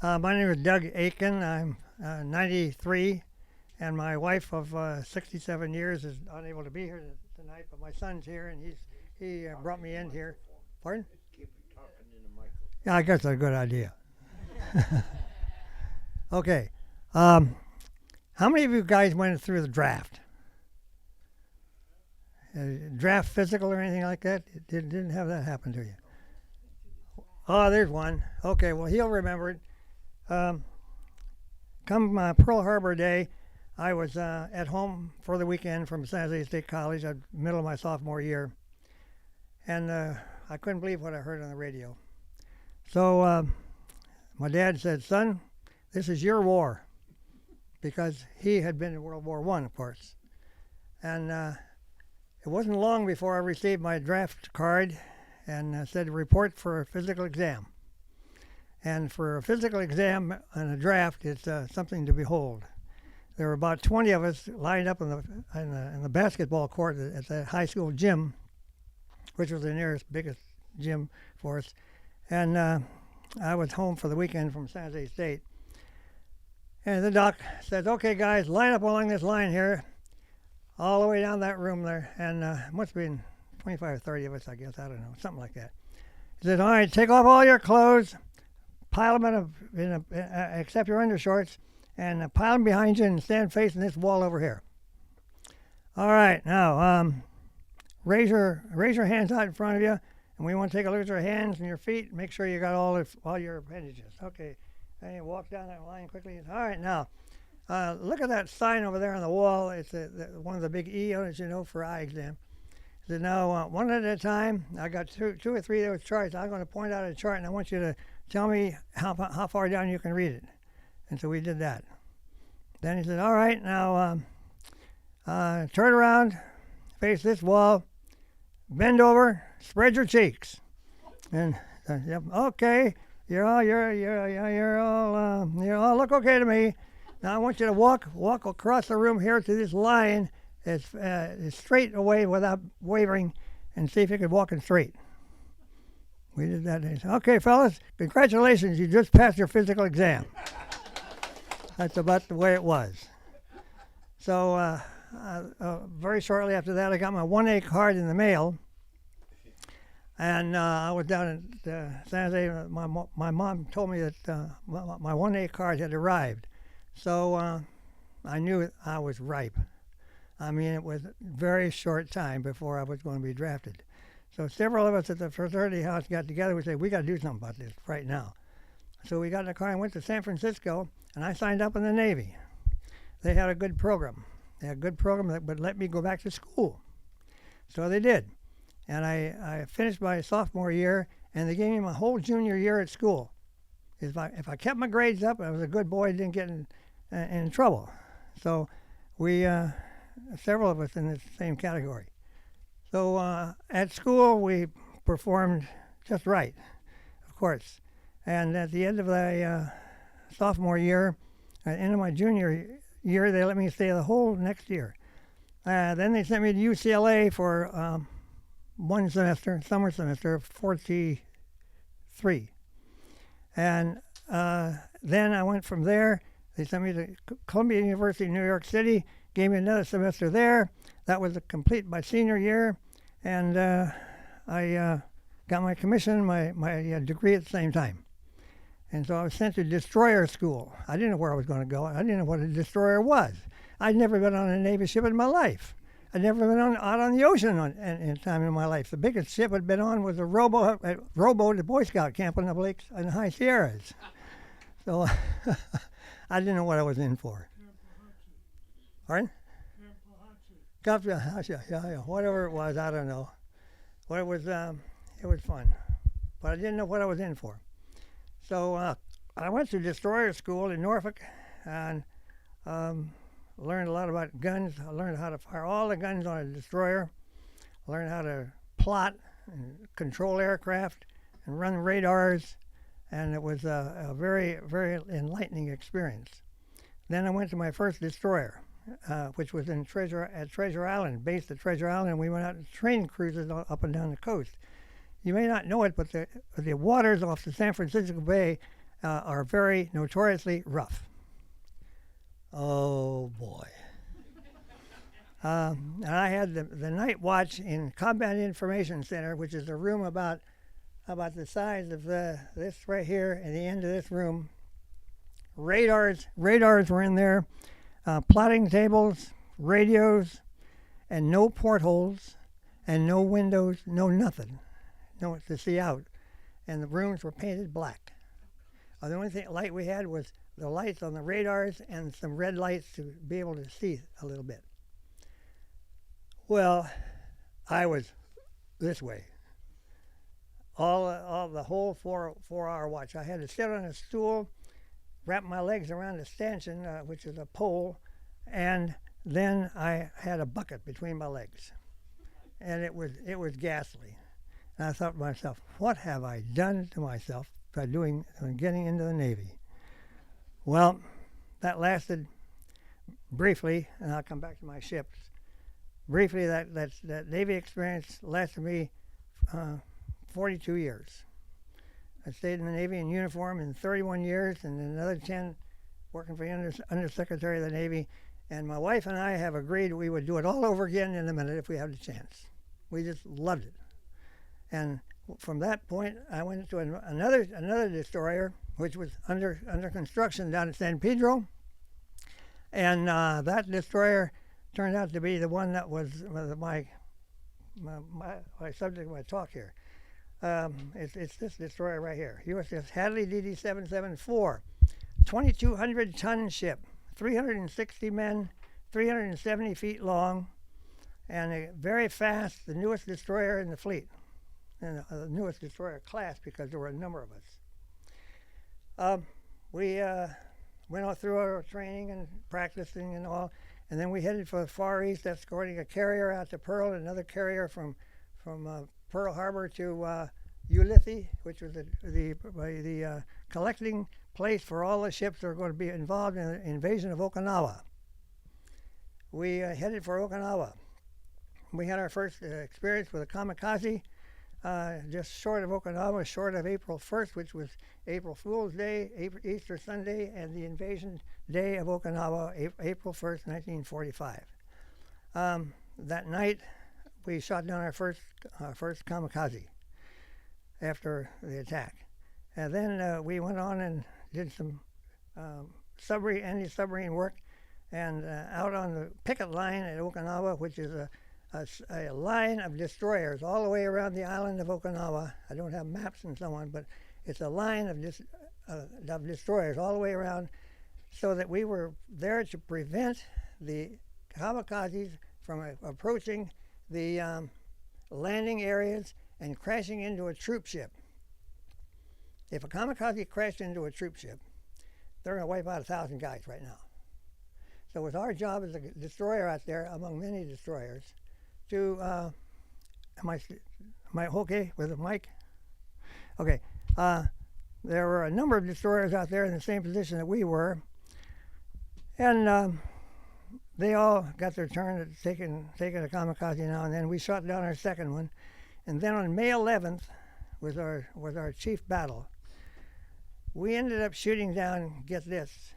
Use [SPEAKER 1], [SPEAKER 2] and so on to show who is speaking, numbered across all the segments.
[SPEAKER 1] My name is Doug Aitken. I'm 93, and my wife of 67 years is unable to be here tonight, but my son's here, and he brought me in here. Pardon? Yeah, I guess that's a good idea. Okay. How many of you guys went through the draft? Draft physical or anything like that? Didn't have that happen to you? Oh, there's one. Okay, well, he'll remember it. Come Pearl Harbor Day, I was at home for the weekend from San Jose State College, middle of my sophomore year, and I couldn't believe what I heard on the radio. So my dad said, "Son, this is your war," because he had been in World War I, of course. And it wasn't long before I received my draft card and said, "Report for a physical exam." And for a physical exam and a draft, it's something to behold. There were about 20 of us lined up in the basketball court at the high school gym, which was the nearest, biggest gym for us. And I was home for the weekend from San Jose State. And the doc says, "Okay, guys, line up along this line here, all the way down that room there." And it must have been 25 or 30 of us, I guess. I don't know, something like that. He said, "All right, take off all your clothes, pile them except your undershorts, and pile them behind you and stand facing this wall over here. All right, now raise your hands out in front of you, and we want to take a look at your hands and your feet. Make sure you got all your appendages." Okay, and you walk down that line quickly. All right, now look at that sign over there on the wall. It's one of the big E on it, for eye exam. He said, "Now one at a time. I got two or three of those charts. I'm going to point out a chart, and I want you to tell me how far down you can read it." And so we did that. Then he said, "All right, now turn around, face this wall, bend over, spread your cheeks." And yep, okay, you all look okay to me. Now I want you to walk across the room here to this line as straight away without wavering, and see if you could walk it straight. We did that. He said, "Okay, fellas, congratulations, you just passed your physical exam." That's about the way it was. So very shortly after that, I got my 1A card in the mail, and I was down at San Jose. My mom told me that my 1A card had arrived, so I knew I was ripe. I mean, it was a very short time before I was going to be drafted. So several of us at the fraternity house got together. We said, "We got to do something about this right now." So we got in the car and went to San Francisco, and I signed up in the Navy. They had a good program. They had a good program that would let me go back to school. So they did. And I finished my sophomore year, and they gave me my whole junior year at school. If I kept my grades up, I was a good boy, didn't get in trouble. So we, several of us in the same category. So at school, we performed just right, of course. And at the end of the sophomore year, at the end of my junior year, they let me stay the whole next year. Then they sent me to UCLA for one semester, summer semester of 43. And then I went from there. They sent me to Columbia University in New York City, gave me another semester there. That was complete my senior year, and I got my commission, my degree at the same time. And so I was sent to destroyer school. I didn't know where I was going to go. I didn't know what a destroyer was. I'd never been on a Navy ship in my life. I'd never been out on the ocean in time in my life. The biggest ship I'd been on was a rowboat at the Boy Scout camp on the lakes in the High Sierras. So I didn't know what I was in for. Pardon? Yeah, whatever it was, I don't know. But it was fun. But I didn't know what I was in for. So I went to destroyer school in Norfolk and learned a lot about guns. I learned how to fire all the guns on a destroyer. I learned how to plot and control aircraft and run radars. And it was a very, very enlightening experience. Then I went to my first destroyer, which was at Treasure Island, based at Treasure Island. And we went out on train cruises up and down the coast. You may not know it, but the waters off the San Francisco Bay are very notoriously rough. Oh boy. And I had the night watch in Combat Information Center, which is a room about the size of this right here and the end of this room. Radars were in there, plotting tables, radios, and no portholes, and no windows, no nothing, no to see out. And the rooms were painted black. The only light we had was the lights on the radars and some red lights to be able to see a little bit. Well, I was this way. All the whole 4-hour watch. I had to sit on a stool, wrap my legs around a stanchion, which is a pole, and then I had a bucket between my legs, and it was ghastly. And I thought to myself, what have I done to myself by getting into the Navy? Well, that lasted briefly, and I'll come back to my ships. Briefly, that Navy experience lasted me 42 years. I stayed in the Navy in uniform in 31 years, and another 10 working for the Undersecretary of the Navy. And my wife and I have agreed we would do it all over again in a minute if we had the chance. We just loved it. And from that point, I went into another destroyer, which was under construction down at San Pedro. And that destroyer turned out to be the one that was my subject of my talk here. It's this destroyer right here, USS Hadley DD-774, 2,200-ton ship, 360 men, 370 feet long, and very fast, the newest destroyer in the fleet, and the newest destroyer class because there were a number of us. We went all through our training and practicing and all, and then we headed for the Far East, escorting a carrier out to Pearl, another carrier from Pearl Harbor to Ulithi, which was the collecting place for all the ships that were going to be involved in the invasion of Okinawa. We headed for Okinawa. We had our first experience with a kamikaze just short of Okinawa, short of April 1st, which was April Fool's Day, Easter Sunday, and the invasion day of Okinawa, April 1st, 1945. That night, we shot down our first kamikaze after the attack. And then we went on and did some anti-submarine work, and out on the picket line at Okinawa, which is a line of destroyers all the way around the island of Okinawa. I don't have maps and so on, but it's a line of destroyers all the way around, so that we were there to prevent the kamikazes from approaching the landing areas and crashing into a troop ship. If a kamikaze crashed into a troop ship, they're going to wipe out 1,000 guys right now. So it was our job as a destroyer out there, among many destroyers, to, am I okay with the mic? Okay. There were a number of destroyers out there in the same position that we were, and they all got their turn at taking a kamikaze now and then. We shot down our second one, and then on May 11th was our chief battle. We ended up shooting down, get this,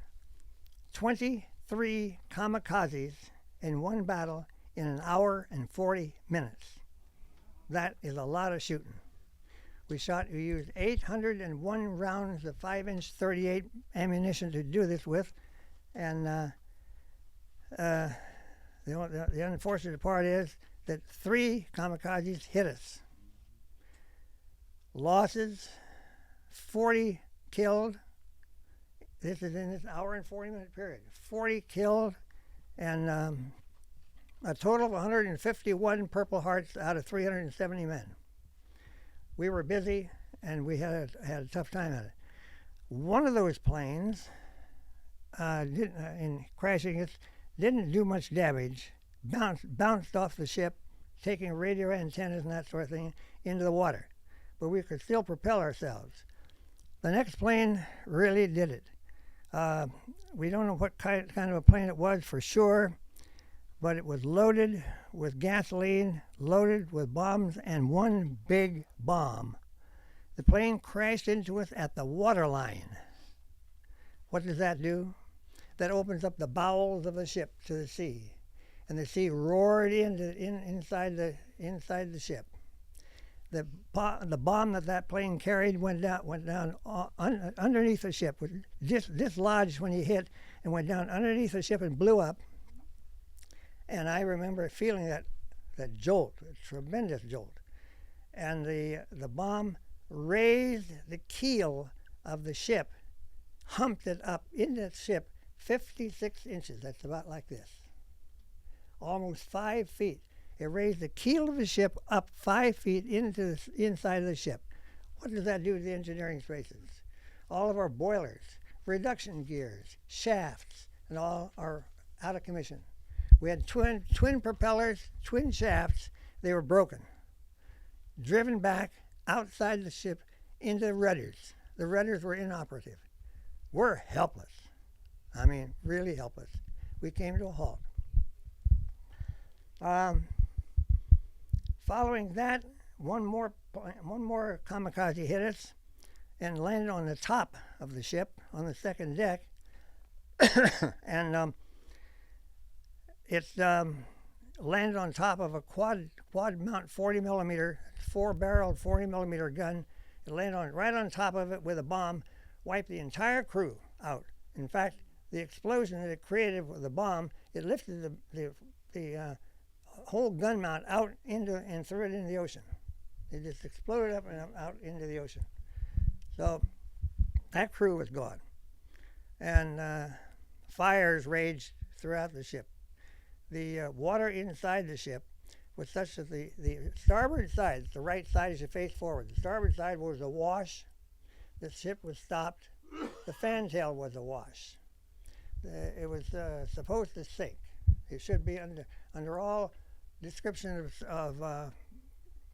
[SPEAKER 1] 23 kamikazes in one battle in an hour and 40 minutes. That is a lot of shooting. We used 801 rounds of 5-inch 38 ammunition to do this with, and the unfortunate part is that 3 kamikazes hit us. Losses, 40 killed. This is in this hour and 40-minute period. 40 killed, and a total of 151 Purple Hearts out of 370 men. We were busy, and we had a tough time at it. One of those planes, in crashing it, didn't do much damage. Bounced off the ship, taking radio antennas and that sort of thing into the water. But we could still propel ourselves. The next plane really did it. We don't know what kind of a plane it was for sure, but it was loaded with gasoline, loaded with bombs, and one big bomb. The plane crashed into us at the waterline. What does that do? That opens up the bowels of the ship to the sea, and the sea roared inside the ship. The bomb that plane carried went down underneath the ship, was dislodged when he hit, and went down underneath the ship and blew up. And I remember feeling that jolt, a tremendous jolt. And the bomb raised the keel of the ship, humped it up in the ship 56 inches. That's about like this, almost 5 feet. It raised the keel of the ship up 5 feet into the inside of the ship. What does that do to the engineering spaces? All of our boilers, reduction gears, shafts, and all are out of commission. We had twin propellers, twin shafts. They were broken, driven back outside the ship into the rudders. The rudders were inoperative. We're helpless. I mean, really helpless. We came to a halt. Following that, one more kamikaze hit us and landed on the top of the ship on the second deck. And it landed on top of a quad mount 40 millimeter, 4-barreled 40 millimeter gun. It landed right on top of it with a bomb, wiped the entire crew out. In fact, the explosion that it created with the bomb, it lifted the whole gun mount out and threw it into the ocean. It just exploded up and out into the ocean. So that crew was gone. And fires raged throughout the ship. The water inside the ship was such that the starboard side, the right side as you face forward, the starboard side was awash. The ship was stopped. The fantail was awash. It was supposed to sink. It should be under all description of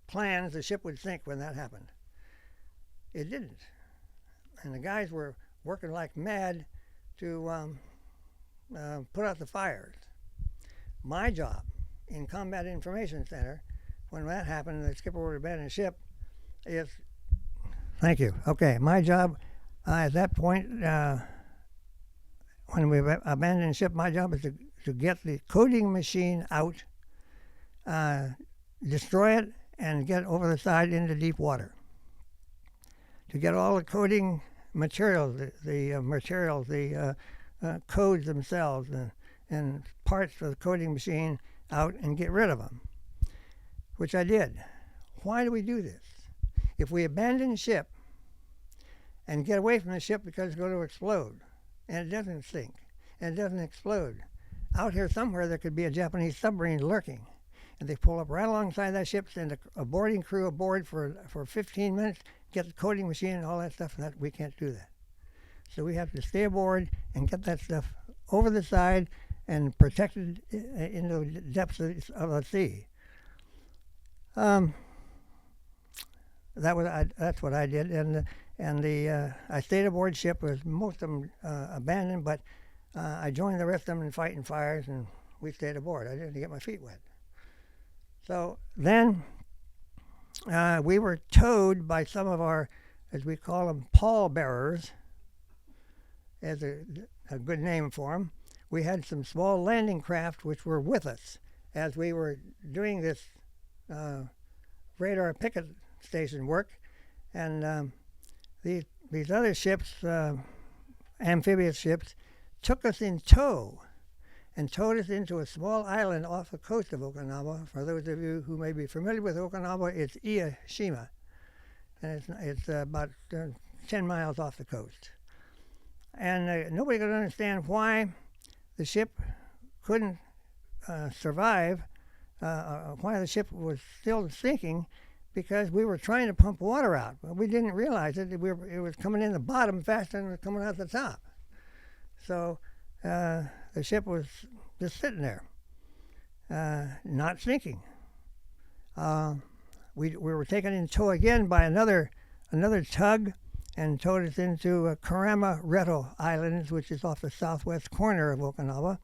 [SPEAKER 1] plans, the ship would sink when that happened. It didn't. And the guys were working like mad to put out the fires. My job in Combat Information Center, when that happened, the skipper would abandon the ship, is, thank you. Okay, my job at that point, when we abandoned the ship, my job is to get the coding machine out, destroy it, and get over the side into deep water. To get all the coding materials, the codes themselves, and parts for the coding machine out and get rid of them, which I did. Why do we do this? If we abandon the ship and get away from the ship because it's going to explode, and it doesn't sink, and it doesn't explode, out here somewhere there could be a Japanese submarine lurking, and they pull up right alongside that ship, send a boarding crew aboard for 15 minutes, get the coding machine and all that stuff, and we can't do that. So we have to stay aboard and get that stuff over the side and protected in the depths of the sea. That's what I did, and I stayed aboard ship. With most of them abandoned, but I joined the rest of them in fighting fires, and we stayed aboard. I didn't get my feet wet. So then we were towed by some of our, as we call them, pallbearers, as a good name for them. We had some small landing craft which were with us as we were doing this radar picket station work, and these other ships, amphibious ships, took us in tow and towed us into a small island off the coast of Okinawa. For those of you who may be familiar with Okinawa, it's Ieshima, and it's about 10 miles off the coast. And nobody could understand why the ship couldn't survive, why the ship was still sinking, because we were trying to pump water out. But we didn't realize it. It was coming in the bottom faster than it was coming out the top. So the ship was just sitting there, not sinking. We were taken in tow again by another tug, and towed us into Karama Reto Islands, which is off the southwest corner of Okinawa.